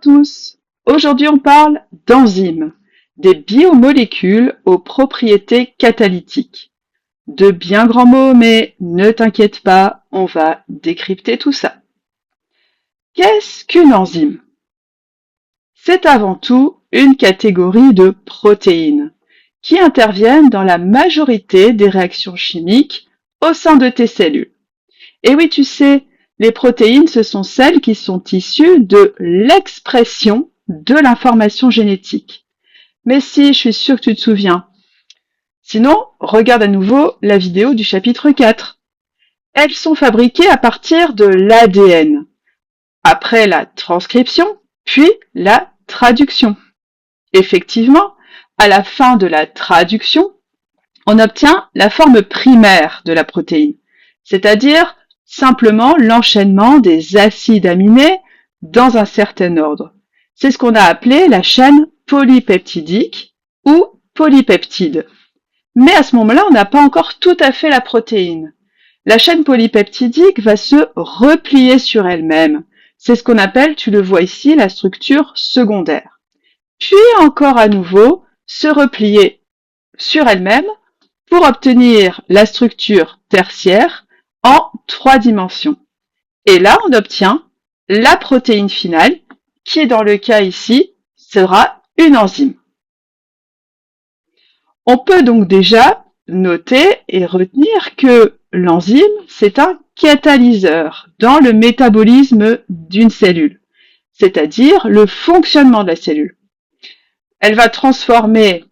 tous. Aujourd'hui, on parle d'enzymes, des biomolécules aux propriétés catalytiques. De bien grands mots, mais ne t'inquiète pas, on va décrypter tout ça. Qu'est-ce qu'une enzyme? C'est avant tout une catégorie de protéines qui interviennent dans la majorité des réactions chimiques au sein de tes cellules. Et oui, tu sais, les protéines, ce sont celles qui sont issues de l'expression de l'information génétique. Mais si, je suis sûre que tu te souviens. Sinon, regarde à nouveau la vidéo du chapitre 4. Elles sont fabriquées à partir de l'ADN, après la transcription, puis la traduction. Effectivement, à la fin de la traduction, on obtient la forme primaire de la protéine, c'est-à-dire simplement l'enchaînement des acides aminés dans un certain ordre. C'est ce qu'on a appelé la chaîne polypeptidique ou polypeptide. Mais à ce moment-là, on n'a pas encore tout à fait la protéine. La chaîne polypeptidique va se replier sur elle-même. C'est ce qu'on appelle, tu le vois ici, la structure secondaire. Puis encore à nouveau, se replier sur elle-même pour obtenir la structure tertiaire en 3 dimensions. Et là, on obtient la protéine finale, qui dans le cas ici, sera une enzyme. On peut donc déjà noter et retenir que l'enzyme, c'est un catalyseur dans le métabolisme d'une cellule, c'est-à-dire le fonctionnement de la cellule. Elle va transformer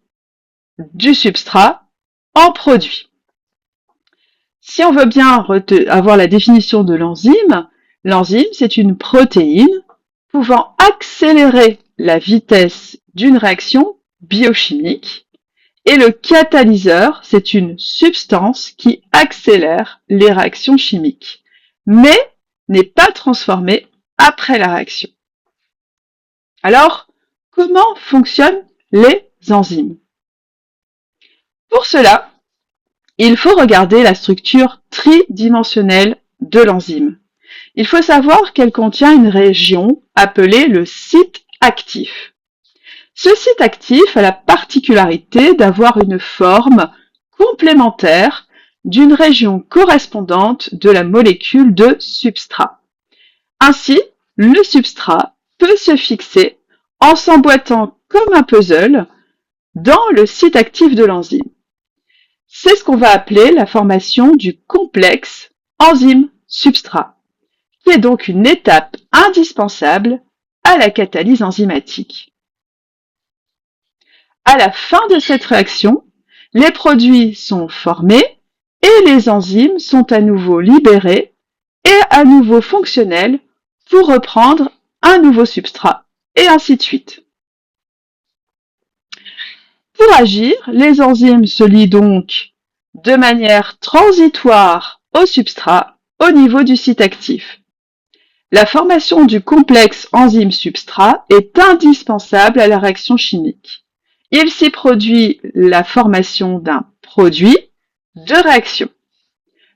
du substrat en produit. Si on veut bien avoir la définition de l'enzyme, c'est une protéine pouvant accélérer la vitesse d'une réaction biochimique. Et le catalyseur, c'est une substance qui accélère les réactions chimiques, mais n'est pas transformée après la réaction. Alors, comment fonctionnent les enzymes? Pour cela, il faut regarder la structure tridimensionnelle de l'enzyme. Il faut savoir qu'elle contient une région appelée le site actif. Ce site actif a la particularité d'avoir une forme complémentaire d'une région correspondante de la molécule de substrat. Ainsi, le substrat peut se fixer en s'emboîtant comme un puzzle dans le site actif de l'enzyme. C'est ce qu'on va appeler la formation du complexe enzyme-substrat, qui est donc une étape indispensable à la catalyse enzymatique. À la fin de cette réaction, les produits sont formés et les enzymes sont à nouveau libérées et à nouveau fonctionnelles pour reprendre un nouveau substrat, et ainsi de suite. Pour agir, les enzymes se lient donc de manière transitoire au substrat au niveau du site actif. La formation du complexe enzyme-substrat est indispensable à la réaction chimique. Il s'y produit la formation d'un produit de réaction.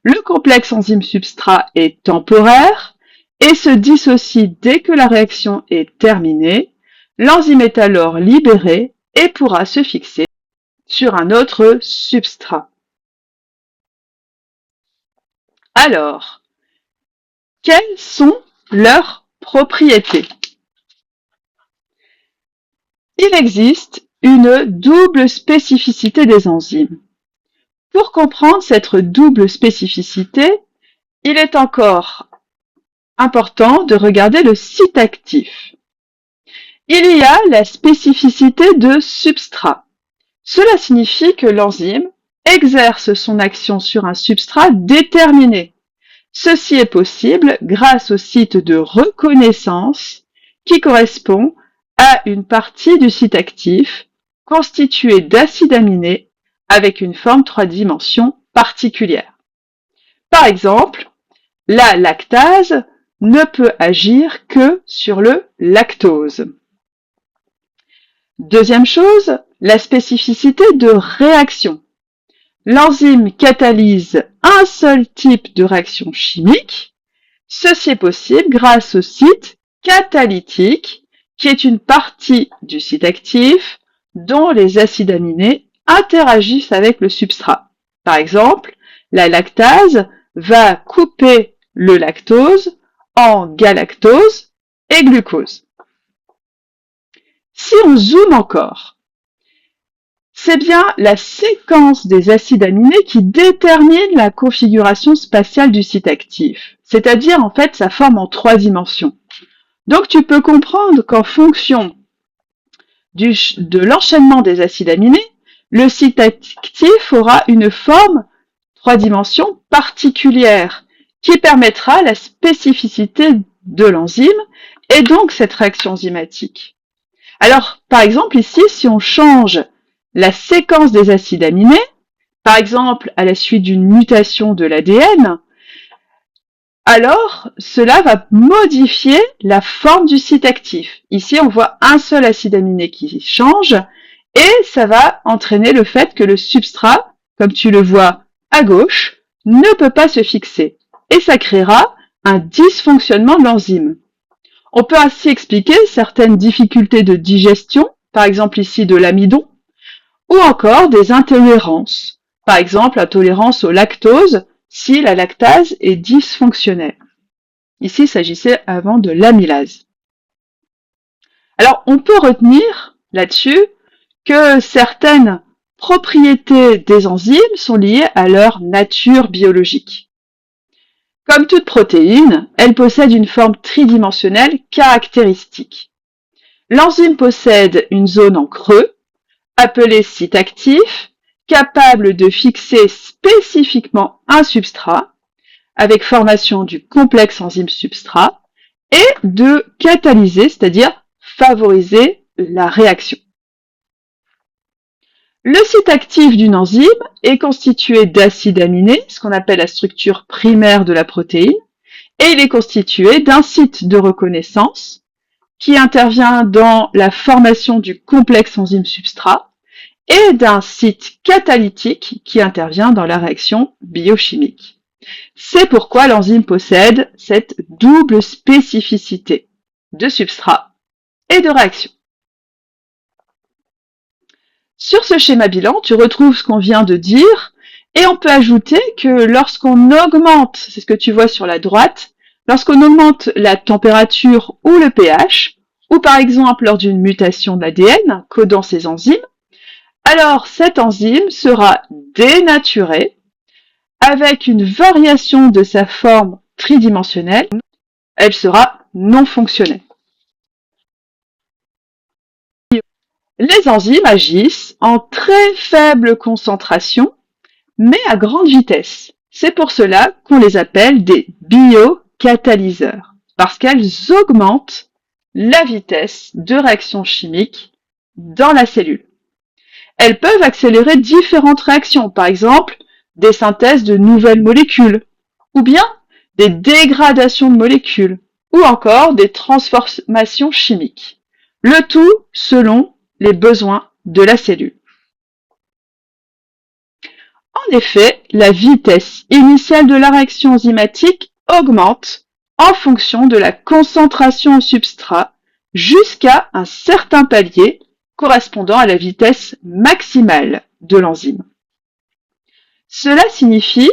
Le complexe enzyme-substrat est temporaire et se dissocie dès que la réaction est terminée. L'enzyme est alors libérée et pourra se fixer sur un autre substrat. Alors, quelles sont leurs propriétés? Il existe une double spécificité des enzymes. Pour comprendre cette double spécificité, il est encore important de regarder le site actif. Il y a la spécificité de substrat. Cela signifie que l'enzyme exerce son action sur un substrat déterminé. Ceci est possible grâce au site de reconnaissance qui correspond à une partie du site actif constituée d'acides aminés avec une forme 3 dimensions particulière. Par exemple, la lactase ne peut agir que sur le lactose. Deuxième chose, la spécificité de réaction. L'enzyme catalyse un seul type de réaction chimique. Ceci est possible grâce au site catalytique qui est une partie du site actif dont les acides aminés interagissent avec le substrat. Par exemple, la lactase va couper le lactose en galactose et glucose. Si on zoome encore, c'est bien la séquence des acides aminés qui détermine la configuration spatiale du site actif, c'est-à-dire en fait sa forme en 3 dimensions. Donc tu peux comprendre qu'en fonction de l'enchaînement des acides aminés, le site actif aura une forme 3 dimensions particulière qui permettra la spécificité de l'enzyme et donc cette réaction enzymatique. Alors, par exemple, ici, si on change la séquence des acides aminés, par exemple à la suite d'une mutation de l'ADN, alors cela va modifier la forme du site actif. Ici, on voit un seul acide aminé qui change et ça va entraîner le fait que le substrat, comme tu le vois à gauche, ne peut pas se fixer et ça créera un dysfonctionnement de l'enzyme. On peut ainsi expliquer certaines difficultés de digestion, par exemple ici de l'amidon, ou encore des intolérances, par exemple la tolérance au lactose si la lactase est dysfonctionnelle. Ici, il s'agissait avant de l'amylase. Alors, on peut retenir là-dessus que certaines propriétés des enzymes sont liées à leur nature biologique. Comme toute protéine, elle possède une forme tridimensionnelle caractéristique. L'enzyme possède une zone en creux, appelée site actif, capable de fixer spécifiquement un substrat, avec formation du complexe enzyme-substrat, et de catalyser, c'est-à-dire favoriser la réaction. Le site actif d'une enzyme est constitué d'acides aminés, ce qu'on appelle la structure primaire de la protéine, et il est constitué d'un site de reconnaissance qui intervient dans la formation du complexe enzyme-substrat et d'un site catalytique qui intervient dans la réaction biochimique. C'est pourquoi l'enzyme possède cette double spécificité de substrat et de réaction. Sur ce schéma bilan, tu retrouves ce qu'on vient de dire et on peut ajouter que lorsqu'on augmente, c'est ce que tu vois sur la droite, lorsqu'on augmente la température ou le pH, ou par exemple lors d'une mutation de l'ADN codant ces enzymes, alors cette enzyme sera dénaturée avec une variation de sa forme tridimensionnelle, elle sera non fonctionnelle. Les enzymes agissent en très faible concentration, mais à grande vitesse. C'est pour cela qu'on les appelle des biocatalyseurs, parce qu'elles augmentent la vitesse de réaction chimique dans la cellule. Elles peuvent accélérer différentes réactions, par exemple des synthèses de nouvelles molécules, ou bien des dégradations de molécules, ou encore des transformations chimiques. Le tout selon les besoins de la cellule. En effet, la vitesse initiale de la réaction enzymatique augmente en fonction de la concentration au substrat jusqu'à un certain palier correspondant à la vitesse maximale de l'enzyme. Cela signifie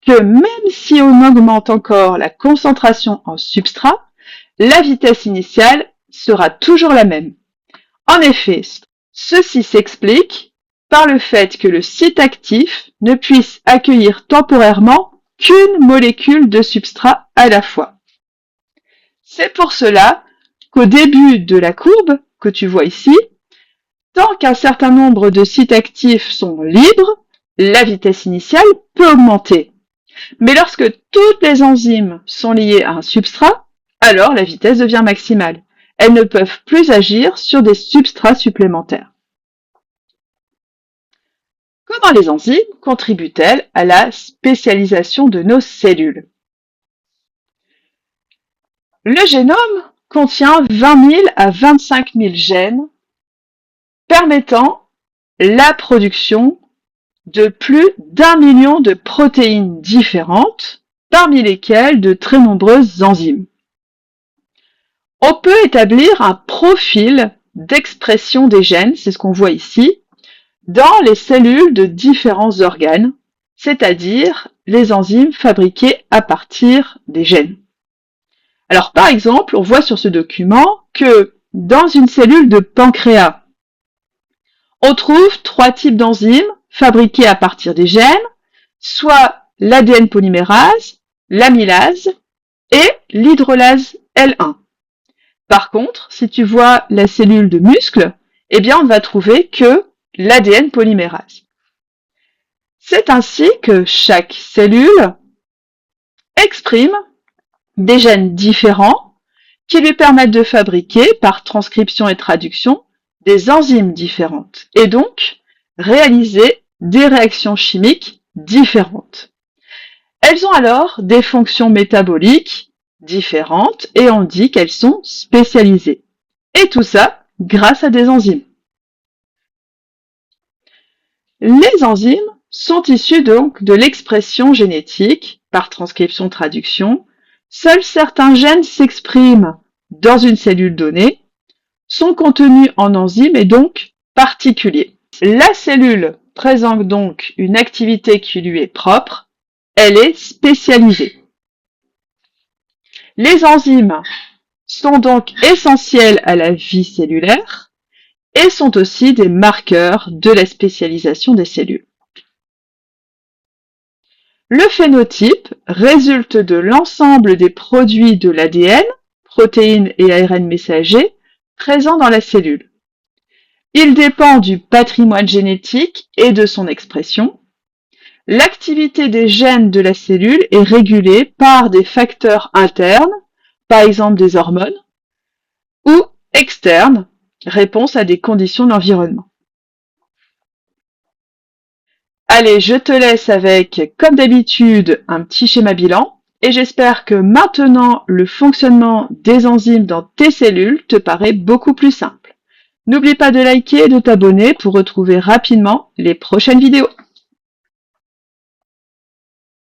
que même si on augmente encore la concentration en substrat, la vitesse initiale sera toujours la même. En effet, ceci s'explique par le fait que le site actif ne puisse accueillir temporairement qu'une molécule de substrat à la fois. C'est pour cela qu'au début de la courbe que tu vois ici, tant qu'un certain nombre de sites actifs sont libres, la vitesse initiale peut augmenter. Mais lorsque toutes les enzymes sont liées à un substrat, alors la vitesse devient maximale. Elles ne peuvent plus agir sur des substrats supplémentaires. Comment les enzymes contribuent-elles à la spécialisation de nos cellules? Le génome contient 20 000 à 25 000 gènes permettant la production de plus d'1 million de protéines différentes, parmi lesquelles de très nombreuses enzymes. On peut établir un profil d'expression des gènes, c'est ce qu'on voit ici, dans les cellules de différents organes, c'est-à-dire les enzymes fabriquées à partir des gènes. Alors par exemple, on voit sur ce document que dans une cellule de pancréas, on trouve 3 types d'enzymes fabriquées à partir des gènes, soit l'ADN polymérase, l'amylase et l'hydrolase L1. Par contre, si tu vois la cellule de muscle, eh bien on va trouver que l'ADN polymérase. C'est ainsi que chaque cellule exprime des gènes différents qui lui permettent de fabriquer, par transcription et traduction, des enzymes différentes et donc réaliser des réactions chimiques différentes. Elles ont alors des fonctions métaboliques différentes et on dit qu'elles sont spécialisées. Et tout ça grâce à des enzymes. Les enzymes sont issus donc de l'expression génétique par transcription-traduction. Seuls certains gènes s'expriment dans une cellule donnée. Son contenu en enzymes est donc particulier. La cellule présente donc une activité qui lui est propre. Elle est spécialisée. Les enzymes sont donc essentielles à la vie cellulaire et sont aussi des marqueurs de la spécialisation des cellules. Le phénotype résulte de l'ensemble des produits de l'ADN, protéines et ARN messager, présents dans la cellule. Il dépend du patrimoine génétique et de son expression. L'activité des gènes de la cellule est régulée par des facteurs internes, par exemple des hormones, ou externes, réponse à des conditions de l'environnement. Allez, je te laisse avec, comme d'habitude, un petit schéma bilan et j'espère que maintenant le fonctionnement des enzymes dans tes cellules te paraît beaucoup plus simple. N'oublie pas de liker et de t'abonner pour retrouver rapidement les prochaines vidéos.